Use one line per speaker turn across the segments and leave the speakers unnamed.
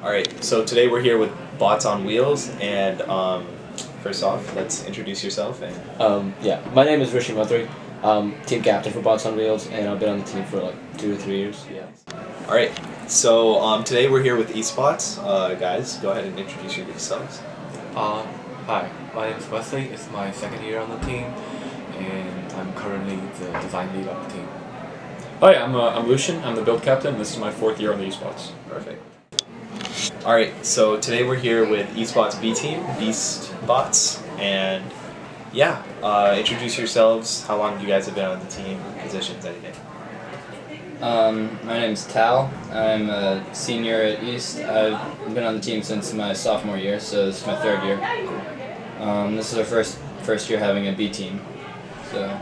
Alright, so today we're here with Bots on Wheels, and first off, let's introduce yourself. And
Yeah, my name is Rishi Mathri. Team captain for Bots on Wheels, and I've been on the team for like 2 or 3 years. Yeah.
Alright, so today we're here with Eastbots. Guys, go ahead and introduce yourselves.
Hi, my name is Wesley. It's my second year on the team, and I'm currently the design lead of the team.
Hi, I'm Lucian. I'm the build captain. This is my 4th year on the Eastbots.
Perfect. Alright, so today we're here with Eastbots B team, Beastbots, and yeah, introduce yourselves. How long you guys have been on the team, positions, anything?
My name's Tal. I'm a senior at East. I've been on the team since my sophomore year, so this is my 3rd year. This is our first year having a B team. So.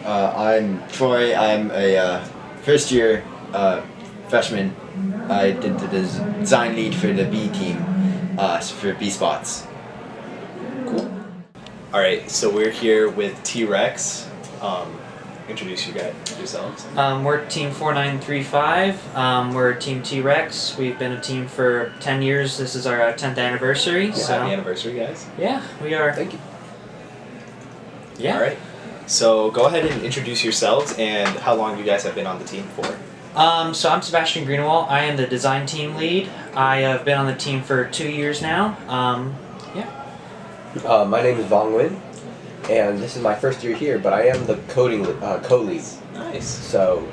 I'm Troy. I'm a first year freshman. I did the design lead for the B team for Beastbots.
Cool. Alright, so we're here with T-Rex. Introduce yourselves.
We're Team 4935. We're Team T-Rex. We've been a team for 10 years. This is our 10th anniversary.
Well,
so
happy anniversary, guys.
Yeah, we are.
Thank you.
Yeah.
Alright, so go ahead and introduce yourselves and how long you guys have been on the team for.
So I'm Sebastian Greenwald. I am the design team lead. I have been on the team for 2 years now. Yeah.
My name is Vong Lin, and this is my first year here, but I am the coding co-lead.
Nice.
So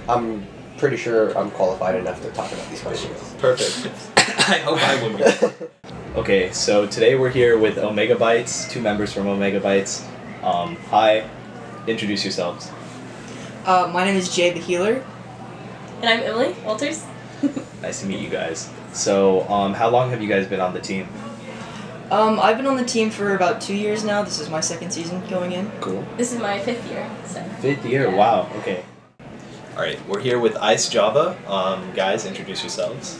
I'm pretty sure I'm qualified enough to talk about these questions.
Perfect.
I hope I will be.
Okay, so today we're here with Omegabytes, 2 members from Omegabytes. Hi, introduce yourselves.
My name is Jay the Healer.
And I'm Emily Walters.
Nice to meet you guys. So, how long have you guys been on the team?
I've been on the team for about 2 years now. This is my 2nd season going in.
Cool.
This is my 5th year. So.
5th year, wow, okay. Alright, we're here with Ice Java. Guys, introduce yourselves.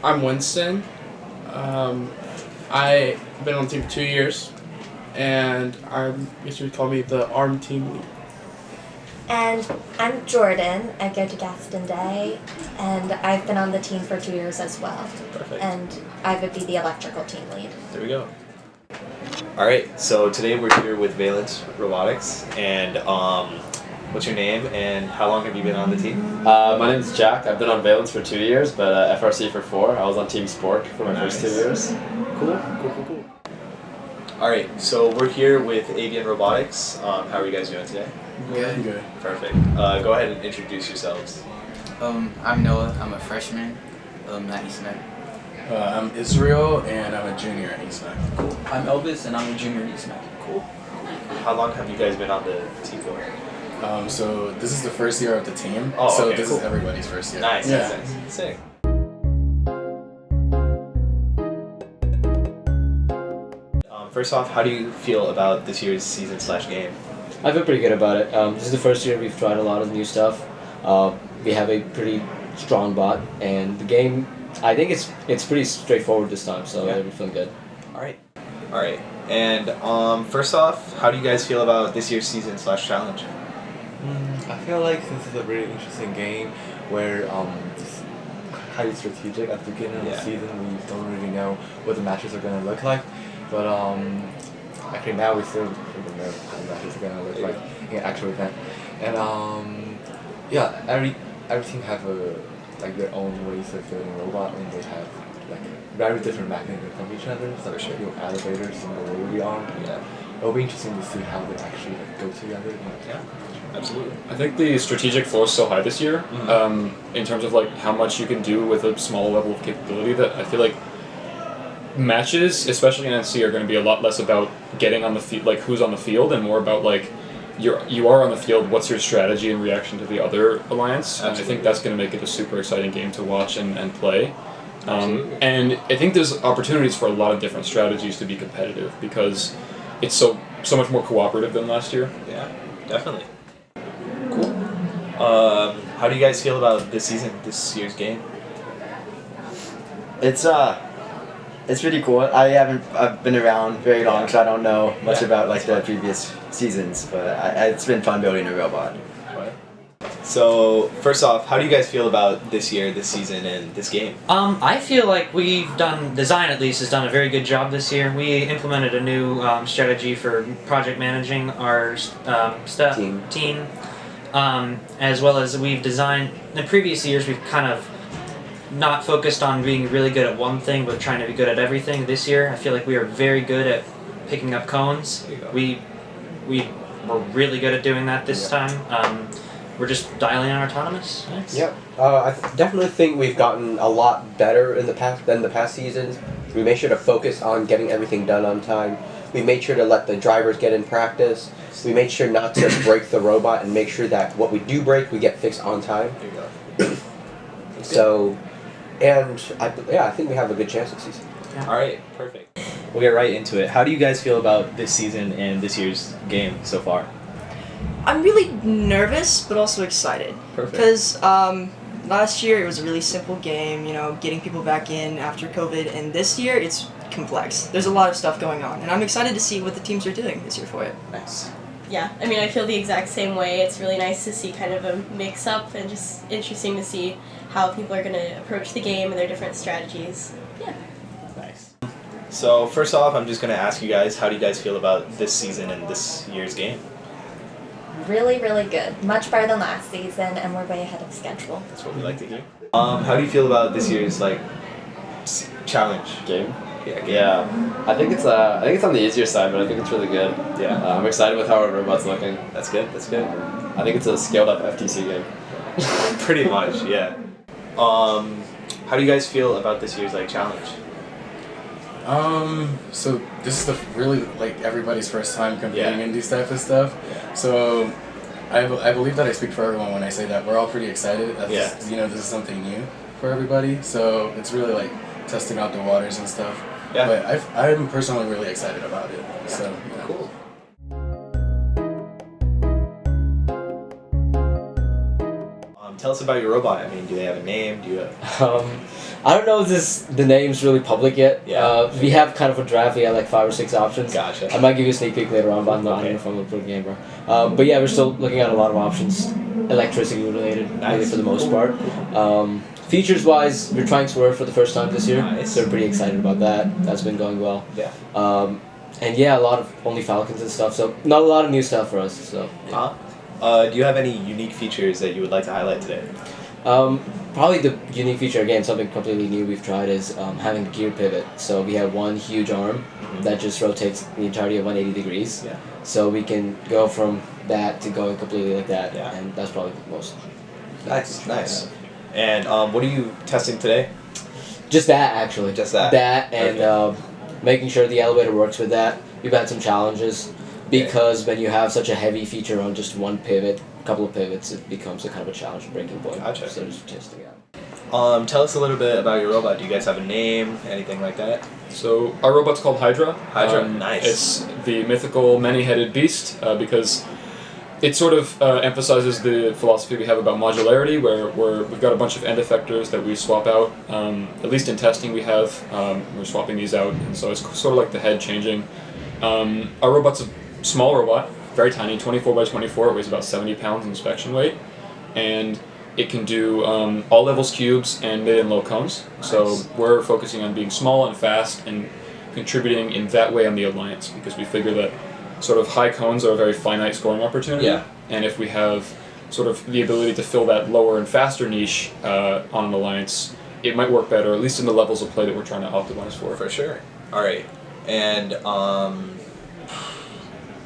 I'm Winston. I've been on the team for 2 years, and I guess you would call me the ARM team lead.
And I'm Jordan. I go to Gaston Day, and I've been on the team for 2 years as well.
Perfect.
And I would be the electrical team lead.
There we go. Alright, so today we're here with Valence Robotics, and what's your name and how long have you been on the team?
My name is Jack. I've been on Valence for 2 years, but FRC for 4. I was on Team Spork for my first 2 years.
Cool. Alright, so we're here with Avian Robotics. How are you guys doing today?
Good.
Perfect. Go ahead and introduce yourselves.
I'm Noah. I'm a freshman at Eastbots.
I'm Israel, and I'm a junior at Eastbots.
Cool.
I'm Elvis, and I'm a junior at Eastbots.
Cool. How long have you guys been on the team for?
So this is the first year of the team.
Oh,
so
okay,
this
cool.
is everybody's first year.
Nice.
Yeah.
Nice. Sick. First off, how do you feel about this year's season/game?
I feel pretty good about it. This is the first year we've tried a lot of new stuff. We have a pretty strong bot, and the game, I think it's pretty straightforward this time, so
Yeah.
we're feeling good.
Alright. And first off, how do you guys feel about this year's season/challenge?
I feel like this is a really interesting game where it's highly strategic at the beginning of the season. We don't really know what the matches are going to look like, but actually now we still don't know how the matches are going to look like in an actual event. And yeah, every team have their own ways of building a robot, and they have like very different mechanisms from each other. So you know, elevators and the rotary arm.
Yeah.
It'll be interesting to see how they actually go together.
Yeah. Absolutely.
I think the strategic floor is so high this year, in terms of like how much you can do with a small level of capability, that I feel like matches, especially in NC, are going to be a lot less about getting on the field, like who's on the field, and more about like you are on the field. What's your strategy in reaction to the other alliance? And I think that's going to make it a super exciting game to watch and play. And I think there's opportunities for a lot of different strategies to be competitive because it's so much more cooperative than last year.
Yeah, definitely. Cool. How do you guys feel about this year's game?
It's pretty cool. I've been around very long, so I don't know much about like the previous seasons, but it's been fun building a robot.
So first off, how do you guys feel about this year, this season, and this game?
I feel like design at least has done a very good job this year. We implemented a new strategy for project managing our team. As well as we've designed, in the previous years we've kind of not focused on being really good at one thing, but trying to be good at everything. This year, I feel like we are very good at picking up cones. We were really good at doing that this time. We're just dialing in our autonomous. Nice.
Yep. I definitely think we've gotten a lot better in the past seasons. We made sure to focus on getting everything done on time. We made sure to let the drivers get in practice. We made sure not to break the robot and make sure that what we do break, we get fixed on time.
There you go.
So, and I think we have a good chance this season.
Yeah. All right, perfect. We'll get right into it. How do you guys feel about this season and this year's game so far?
I'm really nervous, but also excited.
Perfect.
Because last year it was a really simple game, you know, getting people back in after COVID, and this year it's complex. There's a lot of stuff going on, and I'm excited to see what the teams are doing this year for it.
Nice.
Yeah, I mean, I feel the exact same way. It's really nice to see kind of a mix-up and just interesting to see how people are going to approach the game and their different strategies. Yeah.
Nice. So first off, I'm just going to ask you guys, how do you guys feel about this season and this year's game?
Really, really good. Much better than last season, and we're way ahead of schedule.
That's what we like to hear. How do you feel about this year's challenge
Game?
Yeah. Game.
Yeah, I think it's on the easier side, but I think it's really good.
Yeah.
I'm excited with how our robot's looking.
That's good. That's good.
I think it's a scaled up FTC game.
Pretty much, yeah. How do you guys feel about this year's challenge?
So this is really everybody's first time competing in these type of stuff.
Yeah.
So I believe that I speak for everyone when I say that we're all pretty excited. This is something new for everybody. So it's really testing out the waters and stuff.
Yeah.
But I'm personally really excited about it. Yeah. So yeah.
Cool. Tell us about your robot. I mean, do they have a name? Do you have...
I don't know if the name's really public yet.
Yeah.
We have kind of a draft. We have 5 or 6 options.
Gotcha.
I might give you a sneak peek later on, but I don't know if I'm going to put a game, bro. But yeah, we're still looking at a lot of options, electricity related, really for the most part. Features wise, we're trying Swerve for the first time this year, so we're pretty excited about that. That's been going well.
Yeah.
And yeah, a lot of only Falcons and stuff, so not a lot of new stuff for us. So. Yeah.
Do you have any unique features that you would like to highlight today?
Probably the unique feature, again, something completely new we've tried is having a gear pivot. So we have one huge arm that just rotates the entirety of 180 degrees.
Yeah.
So we can go from that to going completely like that,
Yeah.
and that's probably the most.
Nice. And what are you testing today?
Just that, actually.
Just that.
That, and making sure the elevator works with that. We've had some challenges. Because when you have such a heavy feature on just one pivot, a couple of pivots, it becomes a kind of a challenge breaking point.
Gotcha.
So just testing it out.
Tell us a little bit about your robot. Do you guys have a name, anything like that?
So our robot's called Hydra.
Hydra, nice.
It's the mythical many-headed beast because it sort of emphasizes the philosophy we have about modularity, where we've got a bunch of end effectors that we swap out. At least in testing we have, we're swapping these out, and so it's sort of like the head changing. Our robot's a small robot, very tiny, 24 by 24. It weighs about 70 pounds inspection weight, and it can do all levels cubes and mid and low cones. Nice. So we're focusing on being small and fast and contributing in that way on the alliance, because we figure that sort of high cones are a very finite scoring opportunity.
Yeah.
And if we have sort of the ability to fill that lower and faster niche on an alliance, it might work better, at least in the levels of play that we're trying to optimize for.
For sure. All right. And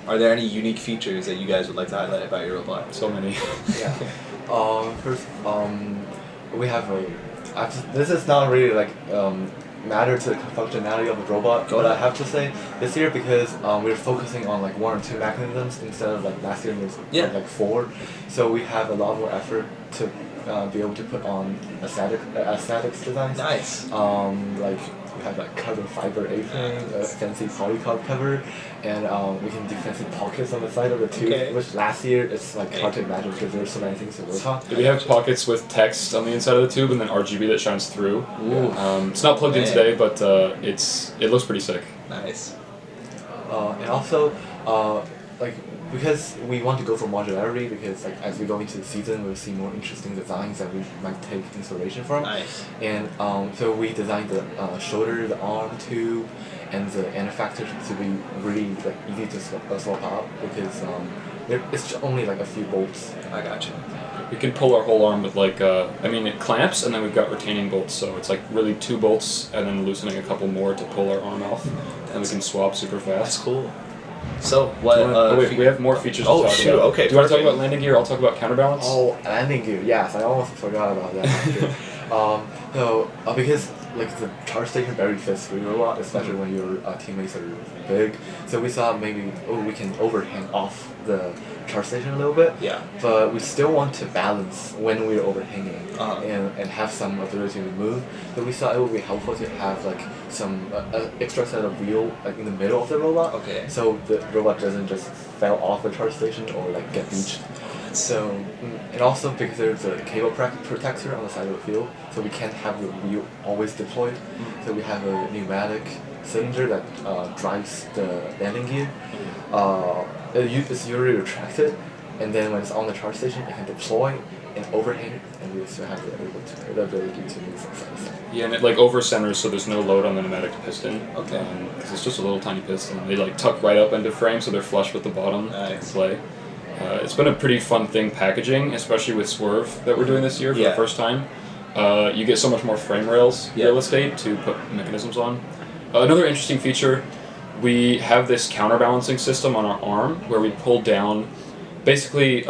are there any unique features that you guys would like to highlight about your robot?
So many.
Yeah. First, we have this is not really matter to the functionality of the robot, but I have to say this year, because we're focusing on 1 or 2 mechanisms instead of last year was 4, so we have a lot more effort to be able to put on aesthetics designs.
Nice.
We have carbon fiber apron, a fancy polycarb cover, and we can do fancy pockets on the side of the tube, which last year it's hard to imagine because there's so many things to work on.
We have pockets with text on the inside of the tube and then RGB that shines through. It's not plugged in today, but it looks pretty sick.
Nice.
And also, like because we want to go for modularity because like as we go into the season we'll see more interesting designs that we might take inspiration from.
Nice.
And so we designed the shoulder, the arm tube, and the end effector to be really like easy to swap out because it's only like a few bolts.
I gotcha.
We can pull our whole arm with like, it clamps and then we've got retaining bolts, so it's like really 2 bolts and then loosening a couple more to pull our arm off, and we can swap super fast.
That's cool. So what?
Wait, we have more features to talk
shoot,
about.
Okay.
Do you want to talk about landing gear? I'll talk about counterbalance.
Oh, landing gear. Yes, I almost forgot about that. Because like the charge station barely fits through a lot, especially when your teammates are big. So we thought maybe we can overhang off the charge station a little bit.
Yeah.
But we still want to balance when we're overhanging and have some ability to move. So we thought it would be helpful to have like some extra set of wheel like in the middle of the robot.
Okay.
So the robot doesn't just fall off the charge station or like get beached. So, and also because there's a cable protector on the side of the field, so we can't have the wheel always deployed. So we have a pneumatic cylinder that drives the landing gear. It's usually retracted, and then when it's on the charge station, it can deploy and overhang, and we still have the ability to move from side to side.
Yeah, and it like over centers, so there's no load on the pneumatic piston.
Okay.
Because it's just a little tiny piston. They like tuck right up into frame, so they're flush with the bottom display. It's been a pretty fun thing packaging, especially with Swerve that we're doing this year for the first time. You get so much more frame rails real estate to put mechanisms on. Another interesting feature, we have this counterbalancing system on our arm where we pull down, basically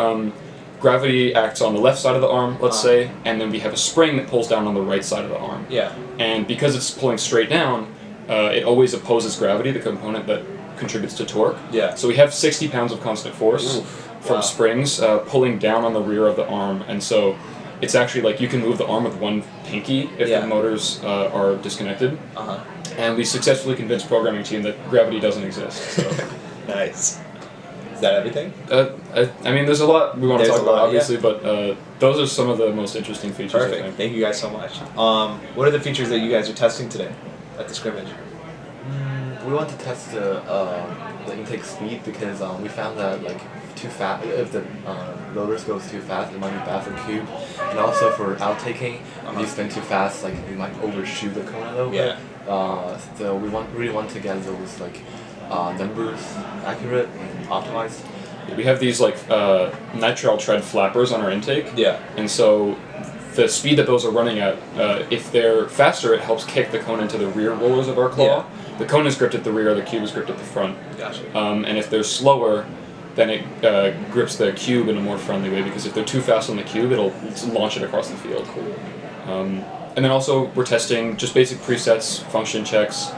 gravity acts on the left side of the arm, let's say, and then we have a spring that pulls down on the right side of the arm.
Yeah.
And because it's pulling straight down, it always opposes gravity, the component that contributes to torque.
Yeah.
So we have 60 pounds of constant force.
Oof.
From springs pulling down on the rear of the arm, and so it's actually like you can move the arm with one pinky if the motors are disconnected. And we successfully convinced programming team that gravity doesn't exist. So.
Nice. Is that everything?
I mean, there's a lot we want to talk about, obviously, but those are some of the most interesting features.
Perfect.
I think.
Thank you guys so much. What are the features that you guys are testing today at the scrimmage?
We want to test the intake speed because we found that like too fast, if the loaders goes too fast, it might be bad for cube, and also for outtaking, if you spin too fast, like you might overshoot the cone a little bit. So we really want to get those like numbers accurate and optimized.
We have these like nitrile tread flappers on our intake.
Yeah.
And so the speed that those are running at, if they're faster, it helps kick the cone into the rear rollers of our claw.
Yeah.
The cone is gripped at the rear, the cube is gripped at the front.
Gotcha.
And if they're slower, then it grips the cube in a more friendly way, because if they're too fast on the cube, it'll launch it across the field. And then also we're testing just basic presets, function checks,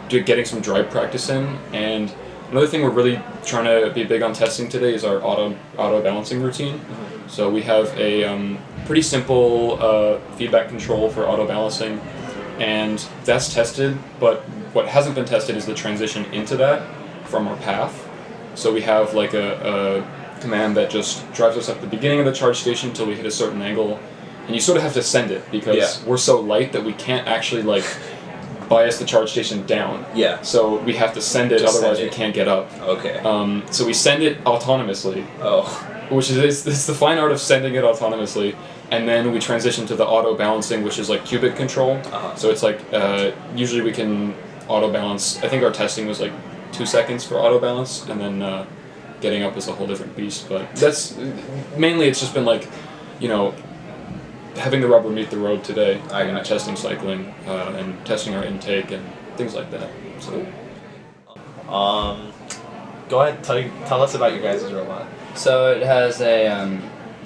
getting some drive practice in. And another thing we're really trying to be big on testing today is our auto balancing routine. So we have a pretty simple feedback control for auto balancing, and that's tested, but what hasn't been tested is the transition into that from our path. So we have like a command that just drives us up the beginning of the charge station until we hit a certain angle, and you sort of have to send it because we're so light that we can't actually like bias the charge station down.
Yeah.
So we have to send it,
Just
otherwise
send it.
we can't get up.
Okay.
So we send it autonomously.
Oh.
Which is it's the fine art of sending it autonomously, and then we transition to the auto balancing, which is like qubit control. So it's like usually we can auto balance. I think our testing was like 2 seconds for auto balance, and then getting up is a whole different beast. But that's mainly it's just been like, you know, having the rubber meet the road today. Testing cycling and testing our intake and things like that. So.
Go ahead, tell us about your guys' robot.
So it has a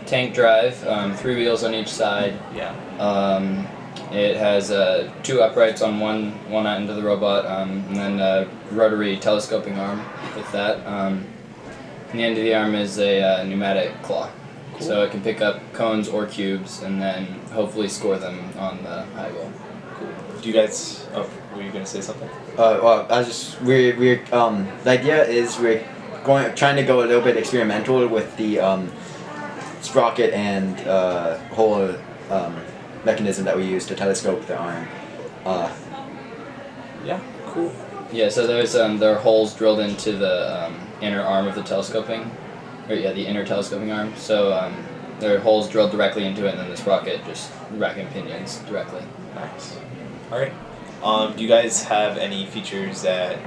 tank drive, 3 wheels on each side.
Yeah.
It has 2 uprights on one end of the robot, and then a rotary telescoping arm with that. And the end of the arm is a pneumatic claw.
Cool.
So it can pick up cones or cubes and then hopefully score them on the high goal.
Cool. Do you guys? Oh, were you gonna say something?
Well, we're the idea is we're trying to go a little bit experimental with the sprocket and whole mechanism that we use to telescope the arm.
Yeah, cool.
Yeah, so there are holes drilled into the inner arm of the telescoping, the inner telescoping arm. So there are holes drilled directly into it, and then this rocket just racking pinions directly.
Nice. All right. Do you guys have any features that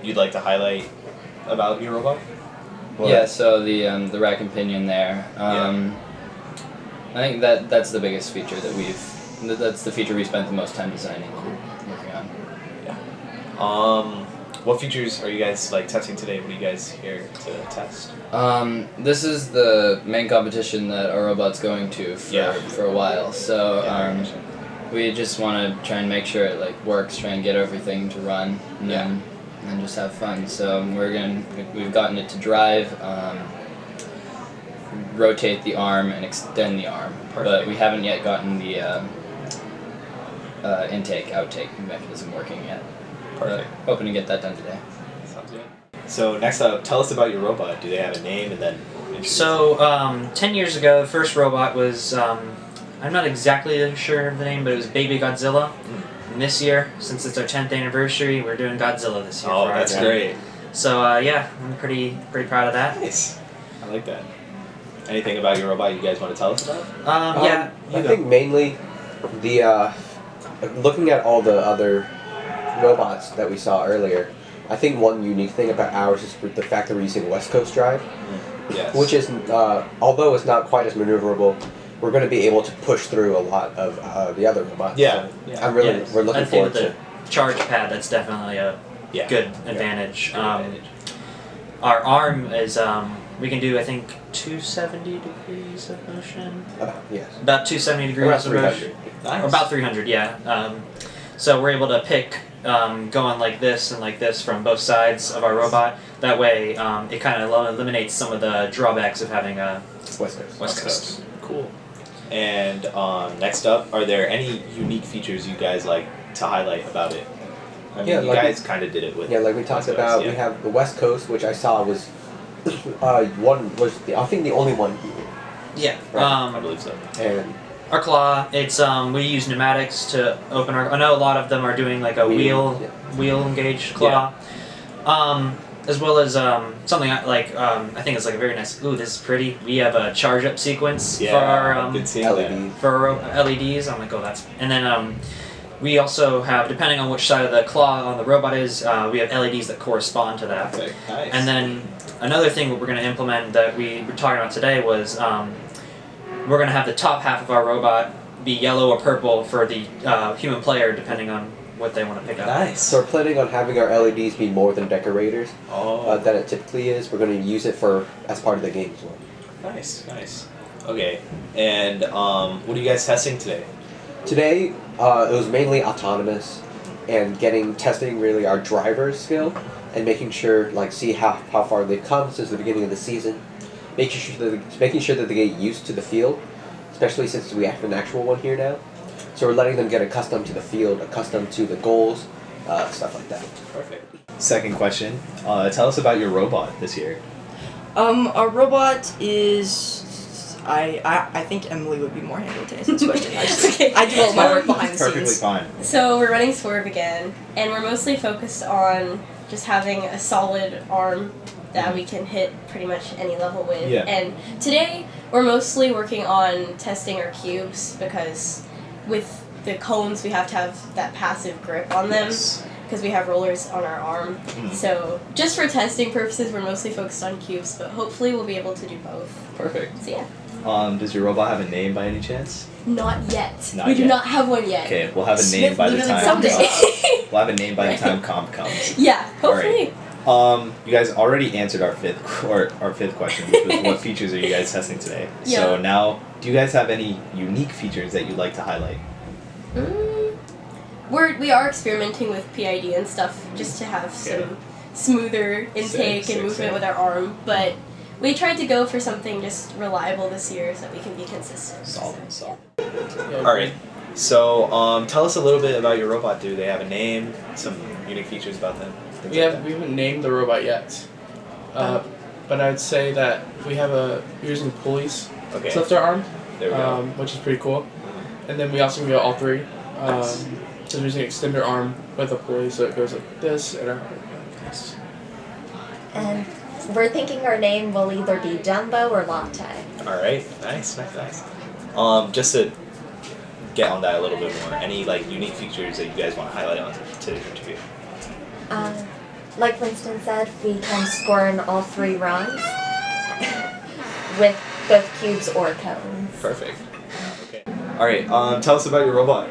you'd like to highlight about your robot?
Yeah. So the rack and pinion there. I think that's the biggest feature that that's the feature we spent the most time designing and working on.
Yeah. What features are you guys testing today? What are you guys here to test?
This is the main competition that our robot's going to for a while. So we just want to try and make sure it works, try and get everything to run, and then just have fun. So we've gotten it to drive, rotate the arm, and extend the arm.
Perfect.
But we haven't yet gotten the intake-outtake mechanism working yet.
Perfect.
Hoping to get that done today.
Sounds good. So next up, tell us about your robot. Do they have a name, and then introduce
So 10 years ago, the first robot was I'm not exactly sure of the name, but it was Baby Godzilla. And this year, since it's our 10th anniversary, we're doing Godzilla this year.
Oh,
for our
that's
team.
great.
So I'm pretty proud of that.
Nice. I like that. Anything about your robot you guys want to tell us about?
I think mainly the looking at all the other robots that we saw earlier, I think one unique thing about ours is the fact that we're using West Coast drive, which is although it's not quite as maneuverable, we're going to be able to push through a lot of the other robots.
Yeah,
So we're looking
I think
forward
with
to.
the charge pad, that's definitely a good advantage. Our arm is we can do I think 270 degrees of motion. About 270 degrees
About
of motion.
300.
Nice. Or about 300, yeah. So we're able to pick going like this and like this from both sides of our robot. That way, it kind of eliminates some of the drawbacks of having a
West Coast.
Cool. And next up, are there any unique features you guys like to highlight about it? I mean, you guys kind of did it with.
Yeah, like we talked about, we have the West Coast, which I saw was I think the only one here.
Yeah,
I believe so.
And
our claw, it's we use pneumatics to open our. I know a lot of them are doing like a wheel engaged claw, as well as something like I think it's like a very nice. Ooh, this is pretty. We have a charge up sequence for our
LEDs.
For our LEDs. I'm like, oh, that's and then we also have, depending on which side of the claw on the robot is, we have LEDs that correspond to that.
Okay, nice.
And then another thing that we're going to implement that we were talking about today was we're going to have the top half of our robot be yellow or purple for the human player, depending on what they want to pick up.
Nice.
So we're planning on having our LEDs be more than decorators than it typically is. We're going to use it as part of the game as well.
Nice. Okay, and what are you guys testing today?
Today, it was mainly autonomous and testing really our driver's skill and making sure, see how far they've come since the beginning of the season. Making sure that they get used to the field, especially since we have an actual one here now. So we're letting them get accustomed to the field, accustomed to the goals, stuff like that.
Perfect. Second question, tell us about your robot this year.
Our robot is. I think Emily would be more handled to answer this question. I do all my work behind the
Perfectly
scenes.
fine.
So we're running Swerve again, and we're mostly focused on just having a solid arm that we can hit pretty much any level with.
Yeah.
And today we're mostly working on testing our cubes because with the cones we have to have that passive grip on them because we have rollers on our arm. So just for testing purposes we're mostly focused on cubes, but hopefully we'll be able to do both.
Perfect.
So yeah.
Does your robot have a name by any chance?
Not yet.
Not
we
yet.
do not have one yet.
Okay, we'll have a name by the time.
Someday.
We'll have a name by the time comp comes.
Yeah, hopefully.
All right. You guys already answered our fifth question, which was what features are you guys testing today?
Yeah.
So now, do you guys have any unique features that you'd like to highlight?
We are experimenting with PID and stuff just to have some smoother intake and movement with our arm, but we tried to go for something just reliable this year so that we can be consistent.
Solid. Alright, so tell us a little bit about your robot. Do they have a name, some unique features about them?
We haven't named the robot yet, but I'd say that we're using pulleys to lift our arm,
There we go.
which is pretty cool. And then we also can go all three. So we're using extender arm with a pulley, so it goes like this and out like this.
And we're thinking our name will either be Jumbo or Latte.
All right, nice. Just to get on that a little bit more, any like unique features that you guys want to highlight on today's interview?
Like Winston said, we can score in all 3 runs with both cubes or cones.
Perfect. Okay. All right. Tell us about your robot.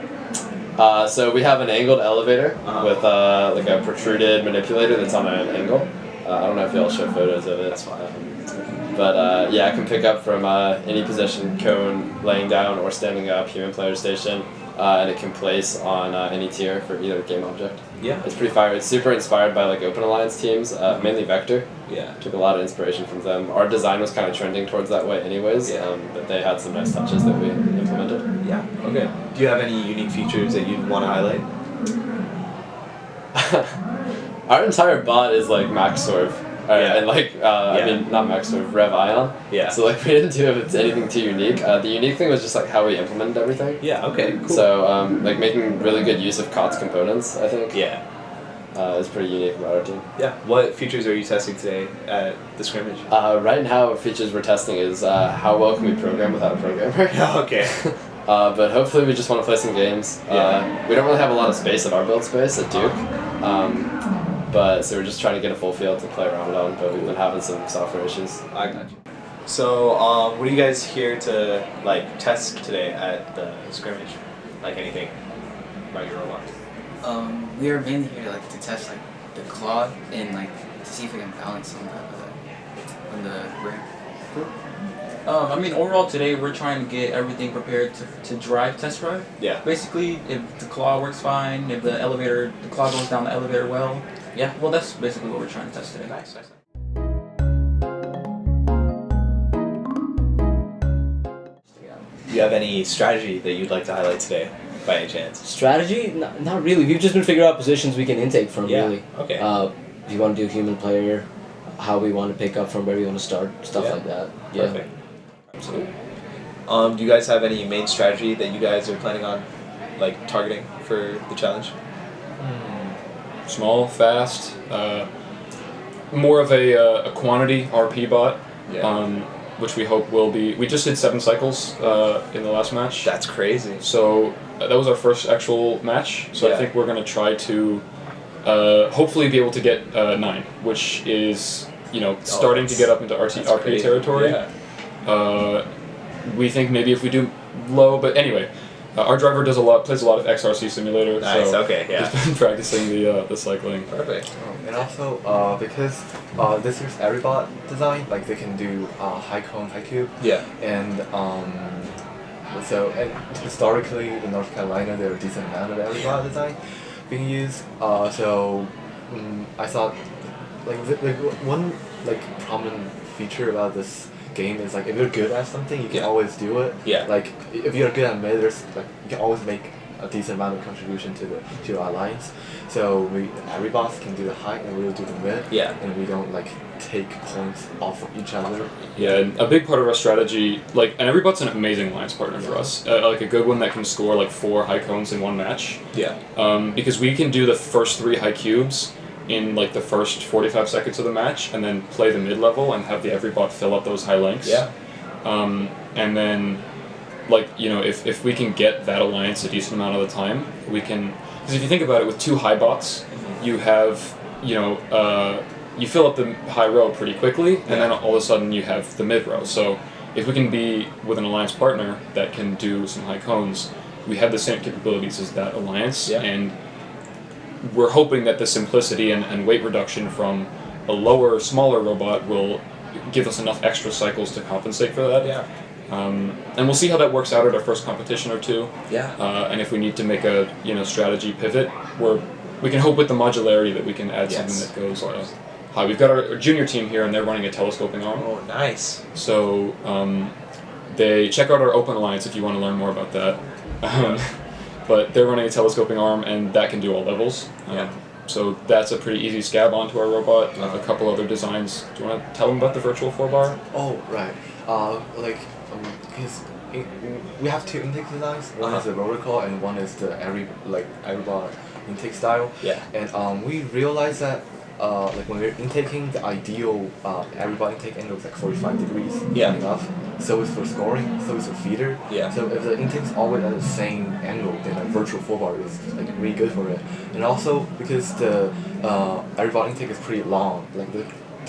So we have an angled elevator with like a protruded manipulator that's on an angle. I don't know if y'all show photos of it. That's fine. But yeah, I can pick up from any position, cone, laying down, or standing up, human player station, and it can place on any tier for either game object.
Yeah.
It's pretty fire. It's super inspired by like Open Alliance teams, mainly Vector.
Yeah.
Took a lot of inspiration from them. Our design was kind of trending towards that way anyways, but they had some nice touches that we implemented.
Yeah. Okay. Do you have any unique features that you'd want to highlight?
Our entire bot is like max swerve. And like, I mean, not max swerve, rev ion.
Yeah.
So like, we didn't do anything too unique. The unique thing was just like how we implemented everything.
Yeah, okay, cool.
So like making really good use of COTS components, I think.
Yeah.
Is pretty unique about our team.
Yeah. What features are you testing today at the scrimmage?
Right now, features we're testing is how well can we program without a programmer.
Okay.
But hopefully we just want to play some games. We don't really have a lot of space at our build space at Duke. So we're just trying to get a full field to play around on, but we've been having some software issues.
I got you. So, what are you guys here to like test today at the scrimmage? Like anything about your robot?
We are mainly here to test like the claw and like to see if we can balance on the ring.
I mean, overall today we're trying to get everything prepared to drive, test drive.
Yeah.
Basically, if the claw works fine, if the claw goes down the elevator well. Yeah. Well, that's basically what we're trying to test today.
Nice. Do you have any strategy that you'd like to highlight today, by any chance?
Strategy? Not really. We've just been figuring out positions we can intake from, really.
Okay.
If you want to do human player, how we want to pick up from where we want to start, stuff like that. Yeah.
Perfect. Absolutely. Do you guys have any main strategy that you guys are planning on, like, targeting for the challenge?
Small, fast, more of a quantity RP bot, which we hope will be. We just did 7 cycles in the last match.
That's crazy.
So that was our first actual match. So I think we're going to try to hopefully be able to get 9, which is starting to get up into RP territory.
Yeah.
We think maybe if we do low, but anyway. Our driver plays a lot of XRC Simulator.
Nice.
So
Okay. Yeah.
he's been practicing the cycling.
Perfect.
And also, because this year's Everybot design, like they can do high cone, high cube.
Yeah.
And historically in North Carolina, there are a decent amount of Everybot design being used. I thought one prominent feature about this game is if you're good at something, you can always do it.
Yeah.
Like if you're good at mid, you can always make a decent amount of contribution to your alliance. So every boss can do the high and we'll do the mid.
Yeah.
And we don't take points off of each other.
Yeah, and a big part of our strategy, and Everybot's an amazing alliance partner for us. A good one that can score 4 high cones in one match.
Yeah.
Because we can do the first 3 high cubes in the first 45 seconds of the match, and then play the mid level and have the Everybot fill up those high lengths.
Yeah.
And then, if we can get that alliance a decent amount of the time, we can. Because if you think about it, with 2 high bots, you have you fill up the high row pretty quickly, and then all of a sudden you have the mid row. So if we can be with an alliance partner that can do some high cones, we have the same capabilities as that alliance, and we're hoping that the simplicity and weight reduction from a lower, smaller robot will give us enough extra cycles to compensate for that.
Yeah.
And we'll see how that works out at our first competition or 2.
Yeah.
And if we need to make a strategy pivot, we can hope with the modularity that we can add something that goes high. We've got our junior team here, and they're running a telescoping arm.
Oh, nice.
So they check out our Open Alliance if you want to learn more about that. But they're running a telescoping arm, and that can do all levels. So that's a pretty easy scab onto our robot. A couple other designs. Do you want to tell them about the virtual 4-bar?
Oh, right. Because we have two intake designs. One is the roller claw and one is the Aerobot intake style.
Yeah.
And we realized that like when we're intaking, the ideal Aerobot intake angle is like 45 degrees.
Yeah.
Enough. So it's for scoring. So it's for feeder.
Yeah.
So if the intake's always at the same angle, then a virtual full bar is like really good for it. And also because the Aerobot intake is pretty long, like the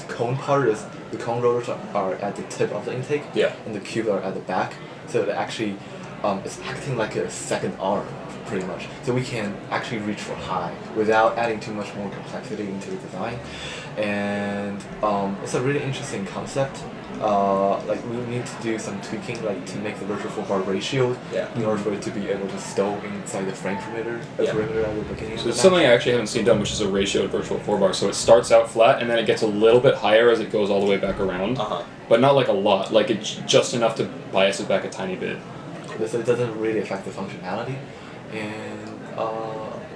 cone part is the cone rotors are at the tip of the intake.
Yeah.
And the cubes are at the back. So it actually it's acting like a second arm pretty much. So we can actually reach for high without adding too much more complexity into the design. And it's a really interesting concept. Like we need to do some tweaking, like to make the virtual full bar ratio in order for it to be able to stow inside the frame perimeter at the beginning.
So it's something I actually haven't seen done, which is a ratioed virtual 4-bar. So it starts out flat and then it gets a little bit higher as it goes all the way back around. But not like a lot, like it's just enough to bias it back a tiny bit.
So it doesn't really affect the functionality, and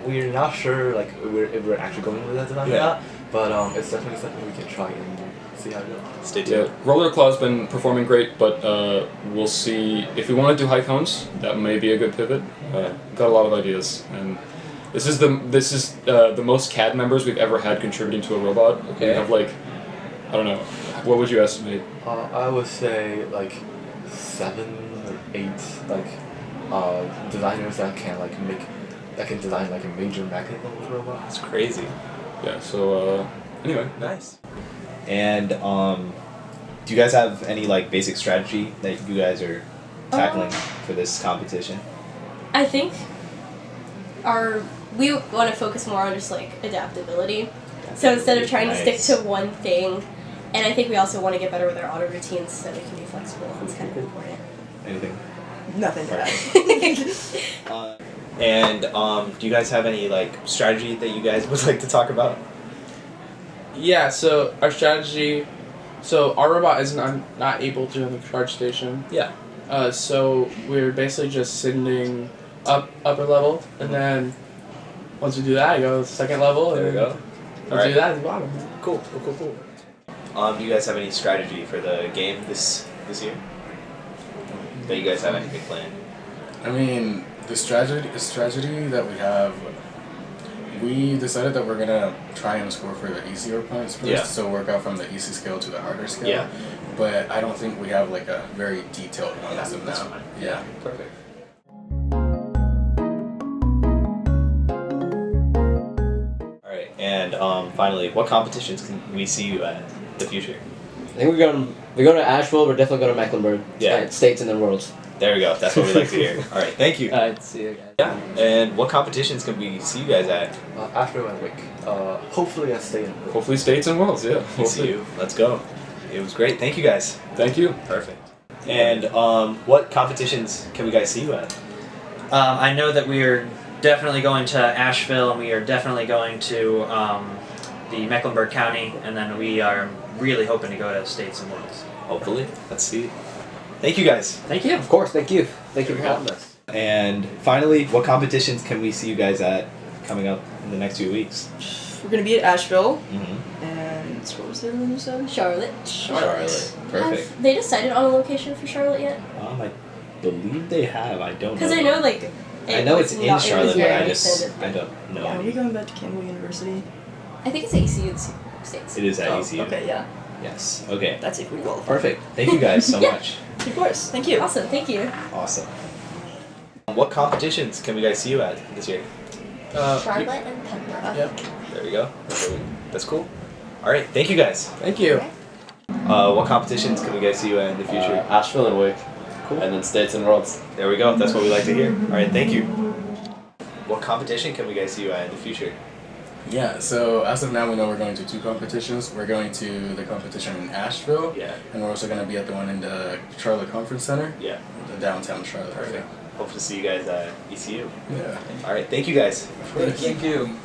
we're not sure like if we're actually going with that design or not. But it's definitely something we can try and see how it goes.
Stay tuned.
Yeah, Roller Claw's been performing great, but we'll see if we want to do high cones. That may be a good pivot. Got a lot of ideas, and this is the most CAD members we've ever had contributing to a robot. We have like, I don't know, what would you estimate?
I would say like 7 or 8 like designers that can design like a major mechanism with robot.
That's crazy.
Yeah. So anyway.
Nice. And do you guys have any like basic strategy that you guys are tackling for this competition?
I think we want to focus more on just like adaptability. So instead of trying to stick to one thing, and I think we also want to get better with our auto routines so we can be flexible. It's kind of important.
Anything?
Nothing to add.
And do you guys have any like strategy that you guys would like to talk about?
Yeah, so our strategy, so our robot is not able to have a charge station.
Yeah.
So we're basically just sending upper level, and then once we do that, I go to the second level.
There we go.
Once we do that, at the bottom.
Cool. Do you guys have any strategy for the game this year? Do you guys have anything planned?
I mean, the strategy that we have, we decided that we're gonna try and score for the easier points first, so work out from the easy scale to the harder scale.
Yeah.
But I don't think we have like a very detailed one as of now.
Fine.
Yeah.
Perfect. All right, and finally, what competitions can we see you at in the future?
I think we're going to Asheville. We're definitely going to Mecklenburg.
Yeah.
States and then Worlds.
There we go. That's what we like to hear. All right, thank you.
See you guys.
Yeah. And what competitions can we see you guys at?
After 1 week. Hopefully I stay in.
Hopefully States and Worlds. Yeah.
We'll see you. Let's go. It was great. Thank you guys.
Thank you.
Perfect. And what competitions can we guys see you at?
I know that we are definitely going to Asheville, and we are definitely going to the Mecklenburg County, and then we are really hoping to go to States and Worlds.
Hopefully. Let's see. Thank you guys.
Thank you.
Of course, thank you. Thank you for having us.
And finally, what competitions can we see you guys at coming up in the next few weeks?
We're gonna be at Asheville.
Mm-hmm.
And what was the other one you said?
Charlotte.
Perfect.
Have they decided on a location for Charlotte yet?
I believe they have. I don't know.
Because I know like.
I know it's in Charlotte, but I don't know.
Yeah, are we going back to Campbell University?
I think it's ECU States.
It is at ECU.
Okay, yeah.
Yes. Okay.
That's if we qualify.
Perfect. Thank you guys so much.
Of course. Thank you.
Awesome. Thank you.
Awesome. What competitions can we guys see you at this year?
Charlotte and Pembroke.
Yep.
There we go. That's cool. All right. Thank you guys.
Thank you.
What competitions can we guys see you at in the future?
Asheville and Wick.
Cool.
And then States and Worlds.
There we go. That's what we like to hear. All right. Thank you. What competition can we guys see you at in the future?
Yeah, so as of now we know we're going to 2 competitions. We're going to the competition in Asheville.
Yeah.
And we're also going to be at the one in the Charlotte Conference Center.
Yeah.
The downtown Charlotte.
Perfect.
area.
Hope to see you guys at ECU.
Yeah.
All right. Thank you guys.
Thank you.